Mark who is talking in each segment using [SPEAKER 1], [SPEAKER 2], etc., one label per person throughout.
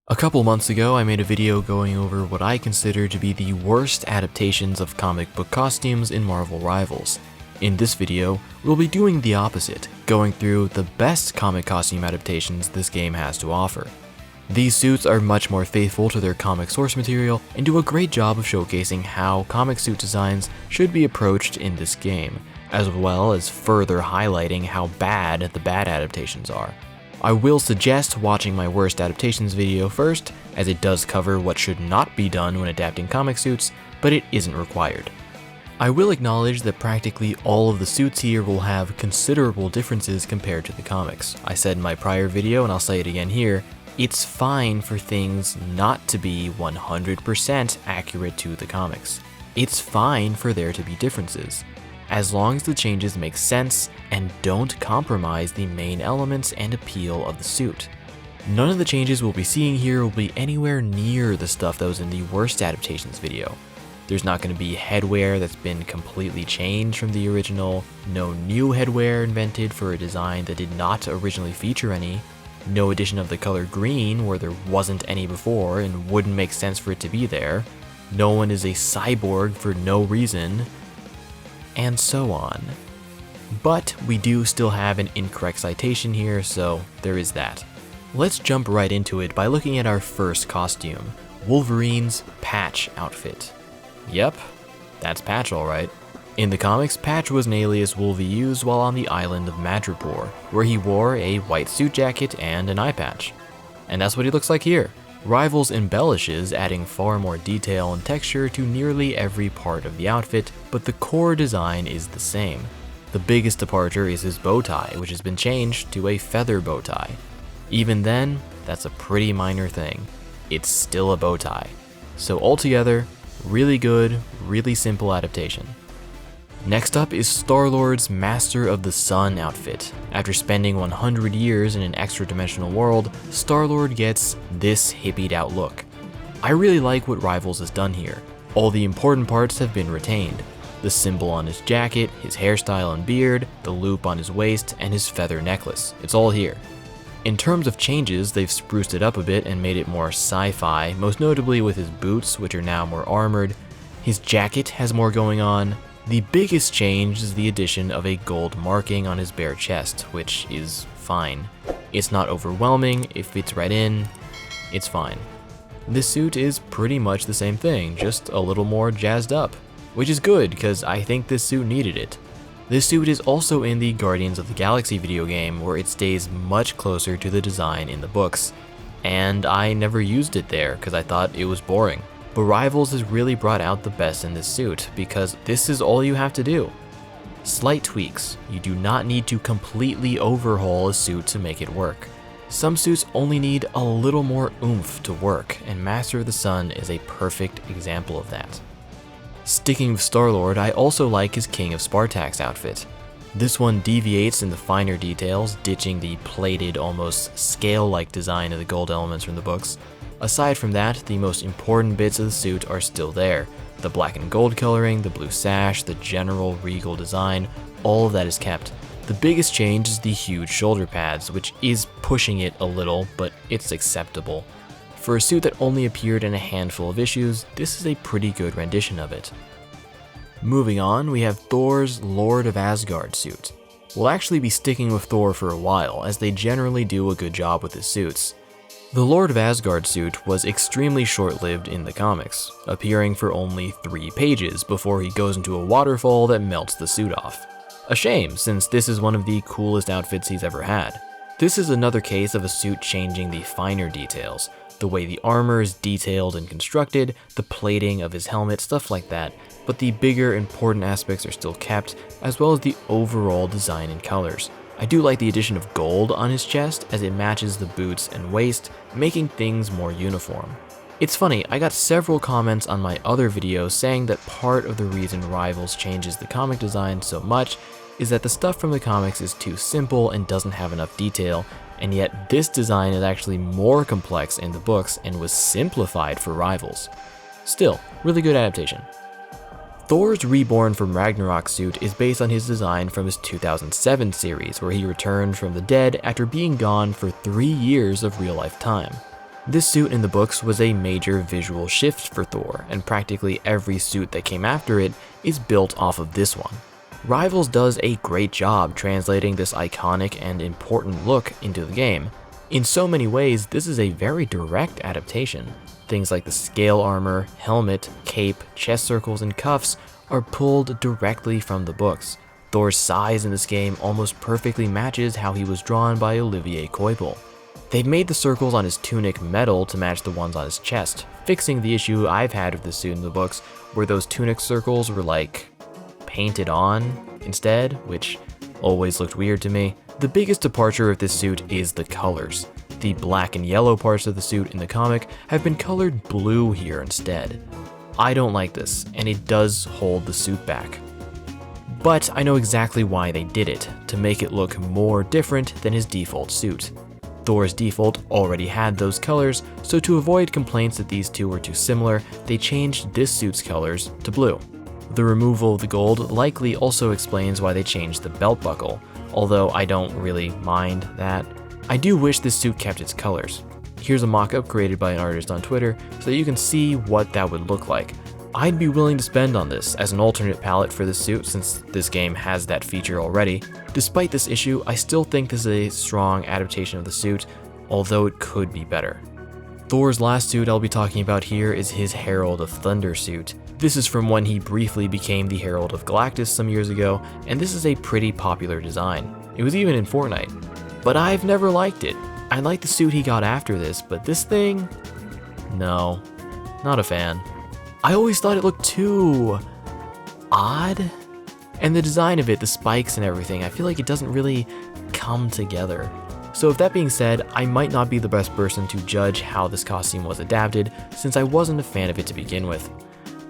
[SPEAKER 1] A couple months ago, I made a video going over what I consider to be the worst adaptations of comic book costumes in Marvel Rivals. In this video, we'll be doing the opposite, going through the best comic costume adaptations this game has to offer. These suits are much more faithful to their comic source material and do a great job of showcasing how comic suit designs should be approached in this game, as well as further highlighting how bad the bad adaptations are. I will suggest watching my worst adaptations video first, as it does cover what should not be done when adapting comic suits, but it isn't required. I will acknowledge that practically all of the suits here will have considerable differences compared to the comics. I said in my prior video, and I'll say it again here, it's fine for things not to be 100% accurate to the comics. It's fine for there to be differences, as long as the changes make sense and don't compromise the main elements and appeal of the suit. None of the changes we'll be seeing here will be anywhere near the stuff that was in the worst adaptations video. There's not going to be headwear that's been completely changed from the original, no new headwear invented for a design that did not originally feature any, no addition of the color green where there wasn't any before and wouldn't make sense for it to be there, no one is a cyborg for no reason, and so on. But we do still have an incorrect citation here, so there is that. Let's jump right into it by looking at our first costume, Wolverine's Patch outfit. Yep, that's Patch alright. In the comics, Patch was an alias Wolvie used while on the island of Madripoor, where he wore a white suit jacket and an eye patch. And that's what he looks like here. Rivals embellishes, adding far more detail and texture to nearly every part of the outfit, but the core design is the same. The biggest departure is his bow tie, which has been changed to a feather bow tie. Even then, that's a pretty minor thing. It's still a bow tie. So altogether, really good, really simple adaptation. Next up is Star-Lord's Master of the Sun outfit. After spending 100 years in an extra-dimensional world, Star-Lord gets this hippied out look. I really like what Rivals has done here. All the important parts have been retained. The symbol on his jacket, his hairstyle and beard, the loop on his waist, and his feather necklace. It's all here. In terms of changes, they've spruced it up a bit and made it more sci-fi, most notably with his boots, which are now more armored. His jacket has more going on. The biggest change is the addition of a gold marking on his bare chest, which is fine. It's not overwhelming, it fits right in, it's fine. This suit is pretty much the same thing, just a little more jazzed up, which is good because I think this suit needed it. This suit is also in the Guardians of the Galaxy video game, where it stays much closer to the design in the books, and I never used it there because I thought it was boring. But Rivals has really brought out the best in this suit, because this is all you have to do. Slight tweaks. You do not need to completely overhaul a suit to make it work. Some suits only need a little more oomph to work, and Master of the Sun is a perfect example of that. Sticking with Star-Lord, I also like his King of Spartax outfit. This one deviates in the finer details, ditching the plated, almost scale-like design of the gold elements from the books. Aside from that, the most important bits of the suit are still there. The black and gold coloring, the blue sash, the general regal design, all of that is kept. The biggest change is the huge shoulder pads, which is pushing it a little, but it's acceptable. For a suit that only appeared in a handful of issues, this is a pretty good rendition of it. Moving on, we have Thor's Lord of Asgard suit. We'll actually be sticking with Thor for a while, as they generally do a good job with his suits. The Lord of Asgard suit was extremely short-lived in the comics, appearing for only 3 pages before he goes into a waterfall that melts the suit off. A shame, since this is one of the coolest outfits he's ever had. This is another case of a suit changing the finer details, the way the armor is detailed and constructed, the plating of his helmet, stuff like that, but the bigger important aspects are still kept, as well as the overall design and colors. I do like the addition of gold on his chest, as it matches the boots and waist, making things more uniform. It's funny, I got several comments on my other videos saying that part of the reason Rivals changes the comic design so much is that the stuff from the comics is too simple and doesn't have enough detail, and yet this design is actually more complex in the books and was simplified for Rivals. Still, really good adaptation. Thor's Reborn from Ragnarok suit is based on his design from his 2007 series, where he returned from the dead after being gone for 3 years of real-life time. This suit in the books was a major visual shift for Thor, and practically every suit that came after it is built off of this one. Rivals does a great job translating this iconic and important look into the game. In so many ways, this is a very direct adaptation. Things like the scale armor, helmet, cape, chest circles, and cuffs are pulled directly from the books. Thor's size in this game almost perfectly matches how he was drawn by Olivier Coipel. They've made the circles on his tunic metal to match the ones on his chest, fixing the issue I've had with this suit in the books, where those tunic circles were like painted on instead, which always looked weird to me. The biggest departure of this suit is the colors. The black and yellow parts of the suit in the comic have been colored blue here instead. I don't like this, and it does hold the suit back. But I know exactly why they did it, to make it look more different than his default suit. Thor's default already had those colors, so to avoid complaints that these two were too similar, they changed this suit's colors to blue. The removal of the gold likely also explains why they changed the belt buckle, although I don't really mind that. I do wish this suit kept its colors. Here's a mock-up created by an artist on Twitter so that you can see what that would look like. I'd be willing to spend on this as an alternate palette for this suit since this game has that feature already. Despite this issue, I still think this is a strong adaptation of the suit, although it could be better. Thor's last suit I'll be talking about here is his Herald of Thunder suit. This is from when he briefly became the Herald of Galactus some years ago, and this is a pretty popular design. It was even in Fortnite. But I've never liked it. I like the suit he got after this, but this thing? No, not a fan. I always thought it looked too odd. And the design of it, the spikes and everything, I feel like it doesn't really come together. So with that being said, I might not be the best person to judge how this costume was adapted, since I wasn't a fan of it to begin with.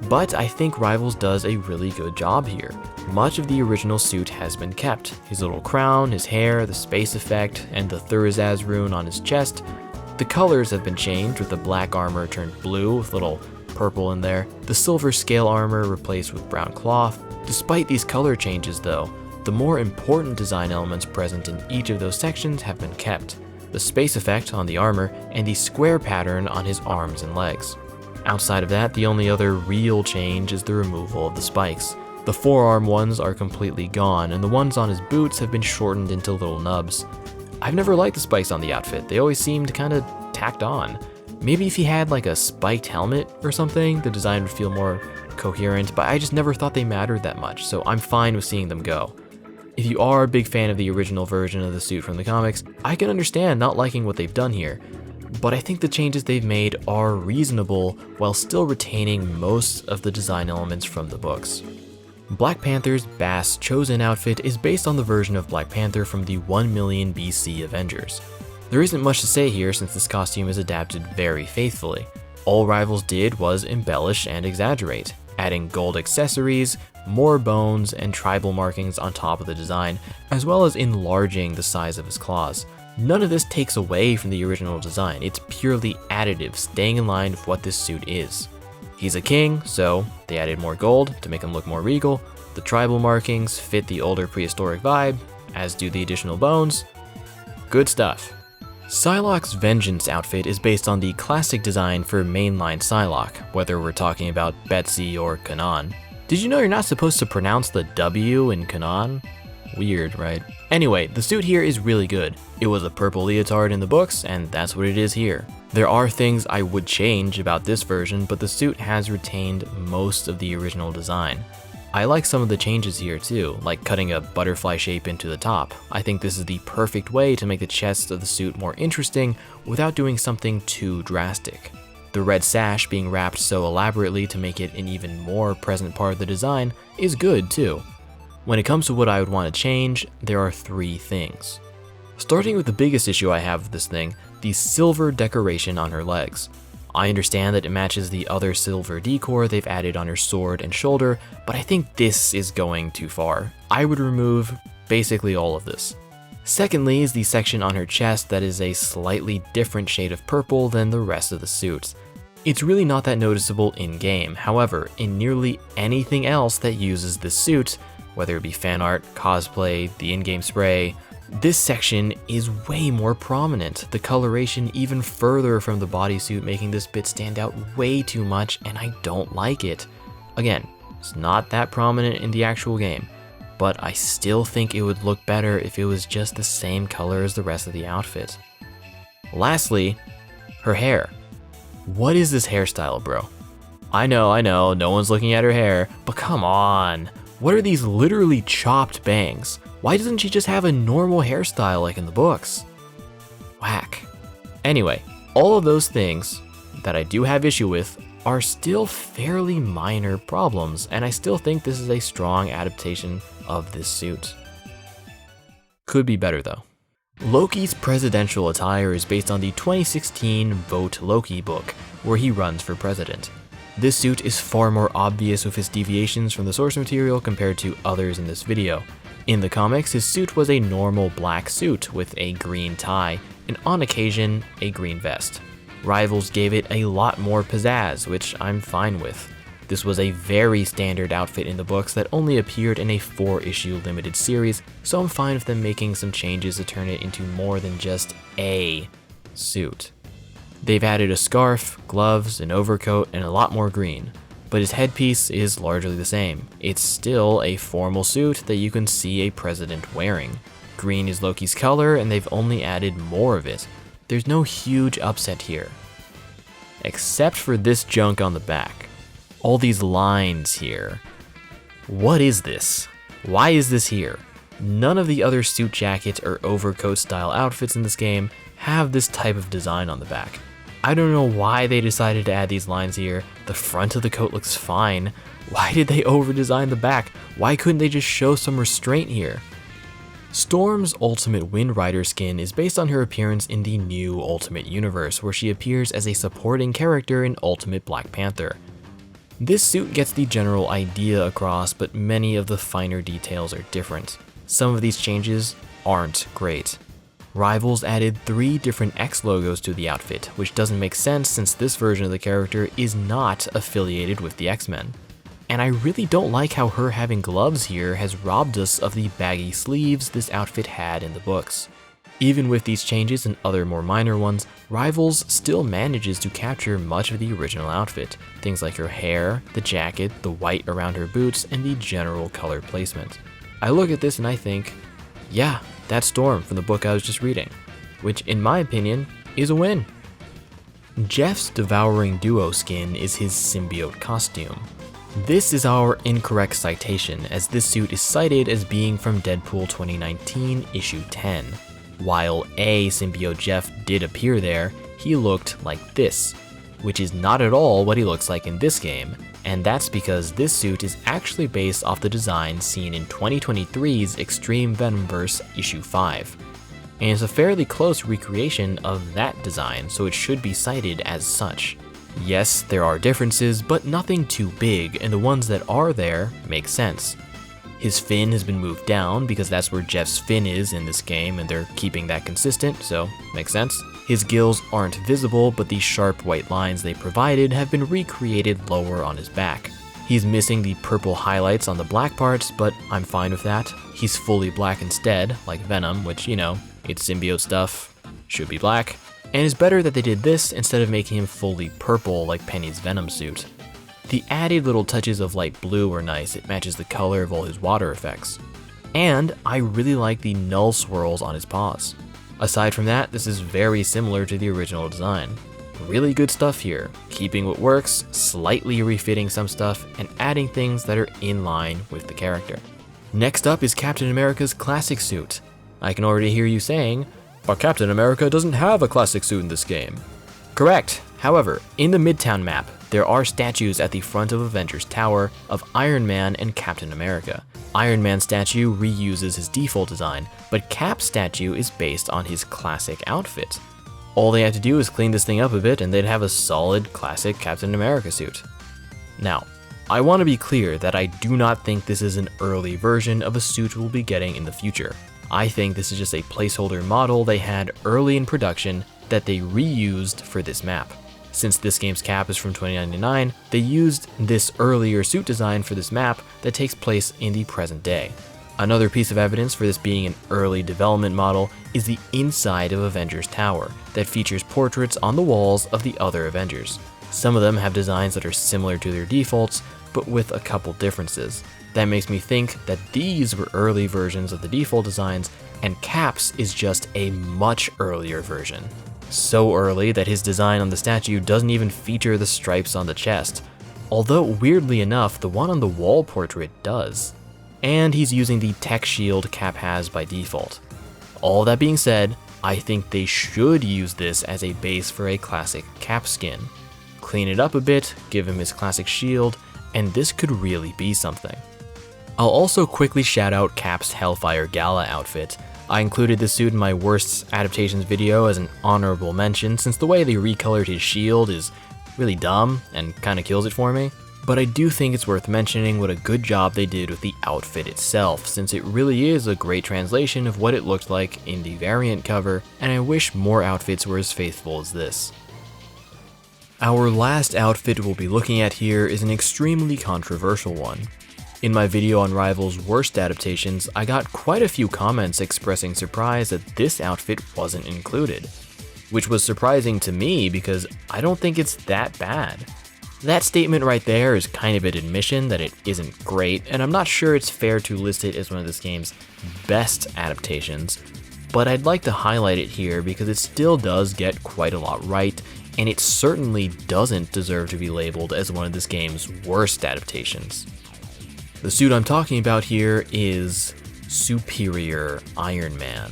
[SPEAKER 1] But I think Rivals does a really good job here. Much of the original suit has been kept. His little crown, his hair, the space effect, and the Thurzaz rune on his chest. The colors have been changed, with the black armor turned blue with little purple in there. The silver scale armor replaced with brown cloth. Despite these color changes though, the more important design elements present in each of those sections have been kept. The space effect on the armor and the square pattern on his arms and legs. Outside of that, the only other real change is the removal of the spikes. The forearm ones are completely gone, and the ones on his boots have been shortened into little nubs. I've never liked the spikes on the outfit, they always seemed kinda tacked on. Maybe if he had like a spiked helmet or something, the design would feel more coherent, but I just never thought they mattered that much, so I'm fine with seeing them go. If you are a big fan of the original version of the suit from the comics, I can understand not liking what they've done here, but I think the changes they've made are reasonable while still retaining most of the design elements from the books. Black Panther's Bass Chosen outfit is based on the version of Black Panther from the 1 million BC Avengers. There isn't much to say here since this costume is adapted very faithfully. All Rivals did was embellish and exaggerate, adding gold accessories, more bones, and tribal markings on top of the design, as well as enlarging the size of his claws. None of this takes away from the original design, it's purely additive, staying in line with what this suit is. He's a king, so they added more gold to make him look more regal. The tribal markings fit the older prehistoric vibe, as do the additional bones. Good stuff. Psylocke's Vengeance outfit is based on the classic design for mainline Psylocke, whether we're talking about Betsy or Kanan. Did you know you're not supposed to pronounce the W in Kanan? Weird, right? Anyway, the suit here is really good. It was a purple leotard in the books, and that's what it is here. There are things I would change about this version, but the suit has retained most of the original design. I like some of the changes here too, like cutting a butterfly shape into the top. I think this is the perfect way to make the chest of the suit more interesting without doing something too drastic. The red sash being wrapped so elaborately to make it an even more present part of the design is good too. When it comes to what I would want to change, there are 3 things. Starting with the biggest issue I have with this thing, the silver decoration on her legs. I understand that it matches the other silver decor they've added on her sword and shoulder, but I think this is going too far. I would remove basically all of this. Secondly is the section on her chest that is a slightly different shade of purple than the rest of the suit. It's really not that noticeable in-game, however, in nearly anything else that uses this suit, whether it be fan art, cosplay, the in-game spray, This section is way more prominent, the coloration even further from the bodysuit, making this bit stand out way too much, and I don't like it. Again, it's not that prominent in the actual game, but I still think it would look better if it was just the same color as the rest of the outfit. Lastly, her hair. What is this hairstyle, bro? I know, no one's looking at her hair, but come on. What are these literally chopped bangs? Why doesn't she just have a normal hairstyle like in the books? Whack. Anyway, all of those things that I do have issue with are still fairly minor problems, and I still think this is a strong adaptation of this suit. Could be better though. Loki's presidential attire is based on the 2016 Vote Loki book, where he runs for president. This suit is far more obvious with its deviations from the source material compared to others in this video. In the comics, his suit was a normal black suit with a green tie, and on occasion, a green vest. Rivals gave it a lot more pizzazz, which I'm fine with. This was a very standard outfit in the books that only appeared in a 4-issue limited series, so I'm fine with them making some changes to turn it into more than just a suit. They've added a scarf, gloves, an overcoat, and a lot more green. But his headpiece is largely the same. It's still a formal suit that you can see a president wearing. Green is Loki's color, and they've only added more of it. There's no huge upset here. Except for this junk on the back. All these lines here. What is this? Why is this here? None of the other suit jacket or overcoat style outfits in this game have this type of design on the back. I don't know why they decided to add these lines here. The front of the coat looks fine. Why did they over-design the back? Why couldn't they just show some restraint here? Storm's Ultimate Wind Rider skin is based on her appearance in the new Ultimate Universe, where she appears as a supporting character in Ultimate Black Panther. This suit gets the general idea across, but many of the finer details are different. Some of these changes aren't great. Rivals added 3 different X logos to the outfit, which doesn't make sense since this version of the character is not affiliated with the X-Men. And I really don't like how her having gloves here has robbed us of the baggy sleeves this outfit had in the books. Even with these changes and other more minor ones, Rivals still manages to capture much of the original outfit, things like her hair, the jacket, the white around her boots, and the general color placement. I look at this and I think, yeah, that's Storm from the book I was just reading, which in my opinion is a win. Jeff's Devouring Duo skin is his symbiote costume. This is our incorrect citation, as this suit is cited as being from Deadpool 2019 issue 10. While a symbiote Jeff did appear there, he looked like this, which is not at all what he looks like in this game, and that's because this suit is actually based off the design seen in 2023's Extreme Venomverse issue 5. And it's a fairly close recreation of that design, so it should be cited as such. Yes, there are differences, but nothing too big, and the ones that are there make sense. His fin has been moved down because that's where Jeff's fin is in this game, and they're keeping that consistent, so makes sense. His gills aren't visible, but the sharp white lines they provided have been recreated lower on his back. He's missing the purple highlights on the black parts, but I'm fine with that. He's fully black instead, like Venom, which, you know, it's symbiote stuff, should be black. And it's better that they did this instead of making him fully purple like Penny's Venom suit. The added little touches of light blue are nice, it matches the color of all his water effects. And I really like the null swirls on his paws. Aside from that, this is very similar to the original design. Really good stuff here, keeping what works, slightly refitting some stuff, and adding things that are in line with the character. Next up is Captain America's classic suit. I can already hear you saying, but Captain America doesn't have a classic suit in this game. Correct. However, in the Midtown map, there are statues at the front of Avengers Tower of Iron Man and Captain America. Iron Man's statue reuses his default design, but Cap's statue is based on his classic outfit. All they have to do is clean this thing up a bit and they'd have a solid classic Captain America suit. Now, I want to be clear that I do not think this is an early version of a suit we'll be getting in the future. I think this is just a placeholder model they had early in production that they reused for this map. Since this game's cap is from 2099, they used this earlier suit design for this map that takes place in the present day. Another piece of evidence for this being an early development model is the inside of Avengers Tower that features portraits on the walls of the other Avengers. Some of them have designs that are similar to their defaults, but with a couple differences. That makes me think that these were early versions of the default designs, and Cap's is just a much earlier version. So early that his design on the statue doesn't even feature the stripes on the chest, although weirdly enough, the one on the wall portrait does. And he's using the tech shield Cap has by default. All that being said, I think they should use this as a base for a classic Cap skin. Clean it up a bit, give him his classic shield, and this could really be something. I'll also quickly shout out Cap's Hellfire Gala outfit. I included this suit in my worst adaptations video as an honorable mention since the way they recolored his shield is really dumb and kinda kills it for me. But I do think it's worth mentioning what a good job they did with the outfit itself, since it really is a great translation of what it looked like in the variant cover, and I wish more outfits were as faithful as this. Our last outfit we'll be looking at here is an extremely controversial one. In my video on Rivals' worst adaptations, I got quite a few comments expressing surprise that this outfit wasn't included, which was surprising to me because I don't think it's that bad. That statement right there is kind of an admission that it isn't great, and I'm not sure it's fair to list it as one of this game's best adaptations, but I'd like to highlight it here because it still does get quite a lot right, and it certainly doesn't deserve to be labeled as one of this game's worst adaptations. The suit I'm talking about here is Superior Iron Man.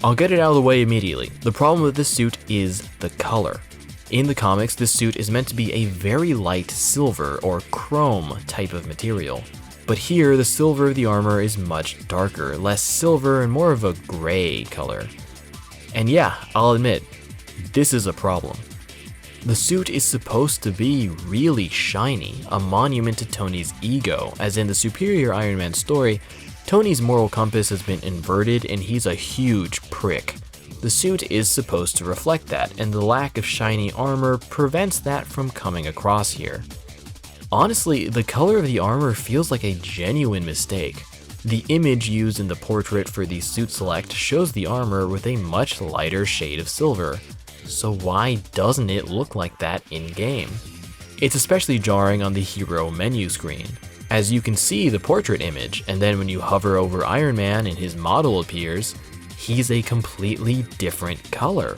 [SPEAKER 1] I'll get it out of the way immediately. The problem with this suit is the color. In the comics, this suit is meant to be a very light silver or chrome type of material. But here, the silver of the armor is much darker, less silver and more of a gray color. And yeah, I'll admit, this is a problem. The suit is supposed to be really shiny, a monument to Tony's ego, as in the Superior Iron Man story, Tony's moral compass has been inverted and he's a huge prick. The suit is supposed to reflect that, and the lack of shiny armor prevents that from coming across here. Honestly, the color of the armor feels like a genuine mistake. The image used in the portrait for the suit select shows the armor with a much lighter shade of silver, so why doesn't it look like that in-game? It's especially jarring on the hero menu screen, as you can see the portrait image, and then when you hover over Iron Man and his model appears, he's a completely different color.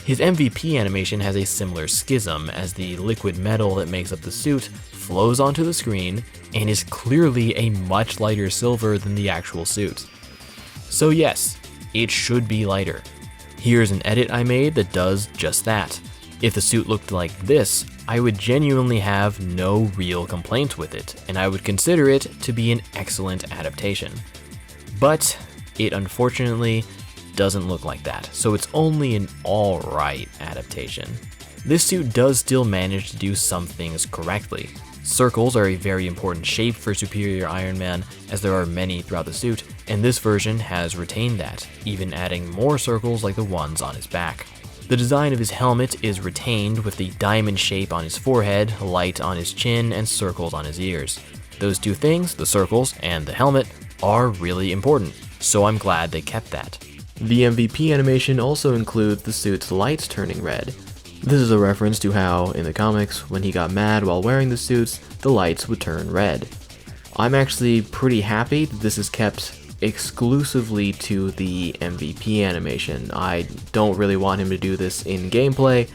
[SPEAKER 1] His MVP animation has a similar schism as the liquid metal that makes up the suit flows onto the screen and is clearly a much lighter silver than the actual suit. So yes, it should be lighter. Here's an edit I made that does just that. If the suit looked like this, I would genuinely have no real complaints with it, and I would consider it to be an excellent adaptation. But it unfortunately doesn't look like that, so it's only an alright adaptation. This suit does still manage to do some things correctly. Circles are a very important shape for Superior Iron Man, as there are many throughout the suit, and this version has retained that, even adding more circles like the ones on his back. The design of his helmet is retained with the diamond shape on his forehead, light on his chin, and circles on his ears. Those two things, the circles and the helmet, are really important, so I'm glad they kept that. The MVP animation also includes the suit's lights turning red. This is a reference to how, in the comics, when he got mad while wearing the suits, the lights would turn red. I'm actually pretty happy that this is kept exclusively to the MVP animation. I don't really want him to do this in gameplay.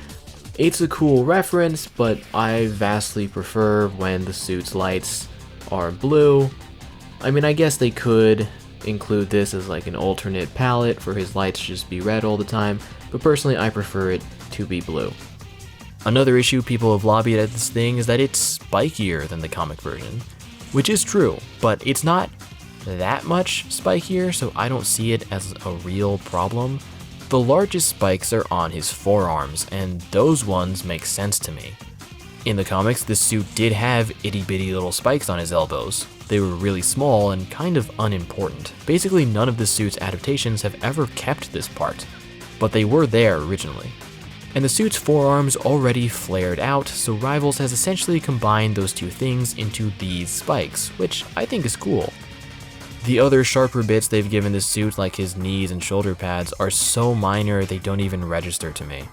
[SPEAKER 1] It's a cool reference, but I vastly prefer when the suit's lights are blue. I mean, I guess they could include this as like an alternate palette for his lights to just be red all the time, but personally I prefer it to be blue. Another issue people have lobbied at this thing is that it's spikier than the comic version, which is true, but it's not that much spikier, so I don't see it as a real problem. The largest spikes are on his forearms, and those ones make sense to me. In the comics, this suit did have itty-bitty little spikes on his elbows. They were really small and kind of unimportant. Basically, none of the suit's adaptations have ever kept this part, but they were there originally. And the suit's forearms already flared out, so Rivals has essentially combined those two things into these spikes, which I think is cool. The other sharper bits they've given this suit, like his knees and shoulder pads, are so minor they don't even register to me.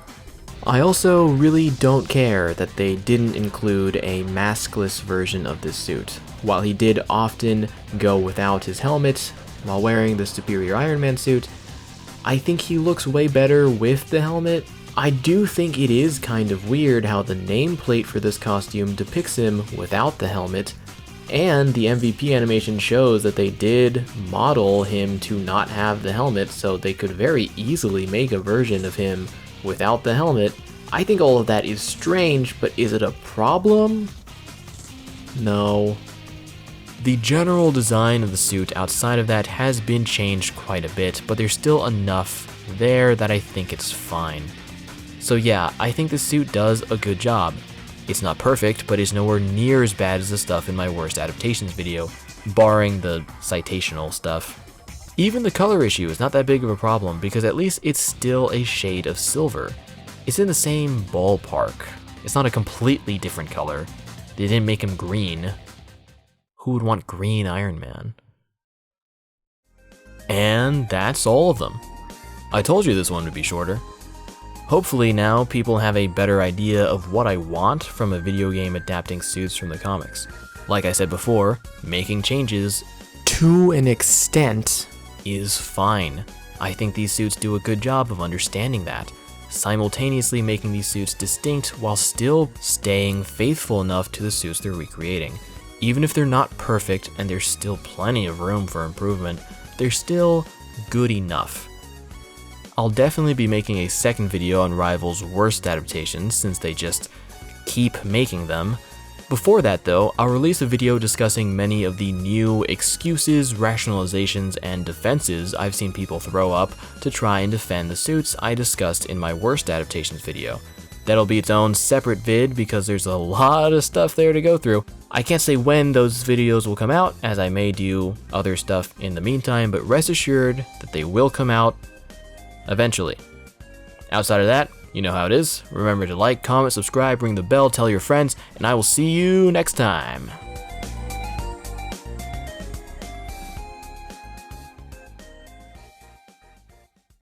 [SPEAKER 1] I also really don't care that they didn't include a maskless version of this suit. While he did often go without his helmet while wearing the superior Iron Man suit, I think he looks way better with the helmet. I do think it is kind of weird how the nameplate for this costume depicts him without the helmet, and the MVP animation shows that they did model him to not have the helmet, so they could very easily make a version of him without the helmet. I think all of that is strange, but is it a problem? No. The general design of the suit outside of that has been changed quite a bit, but there's still enough there that I think it's fine. So yeah, I think the suit does a good job. It's not perfect, but it's nowhere near as bad as the stuff in my worst adaptations video, barring the citational stuff. Even the color issue is not that big of a problem, because at least it's still a shade of silver. It's in the same ballpark. It's not a completely different color. They didn't make him green. Who would want green Iron Man? And that's all of them. I told you this one would be shorter. Hopefully now people have a better idea of what I want from a video game adapting suits from the comics. Like I said before, making changes to an extent is fine. I think these suits do a good job of understanding that, simultaneously making these suits distinct while still staying faithful enough to the suits they're recreating. Even if they're not perfect and there's still plenty of room for improvement, they're still good enough. I'll definitely be making a second video on Rival's worst adaptations since they just keep making them. Before that though, I'll release a video discussing many of the new excuses, rationalizations, and defenses I've seen people throw up to try and defend the suits I discussed in my worst adaptations video. That'll be its own separate vid because there's a lot of stuff there to go through. I can't say when those videos will come out, as I may do other stuff in the meantime, but rest assured that they will come out eventually. Outside of that, you know how it is. Remember to like, comment, subscribe, ring the bell, tell your friends, and I will see you next time.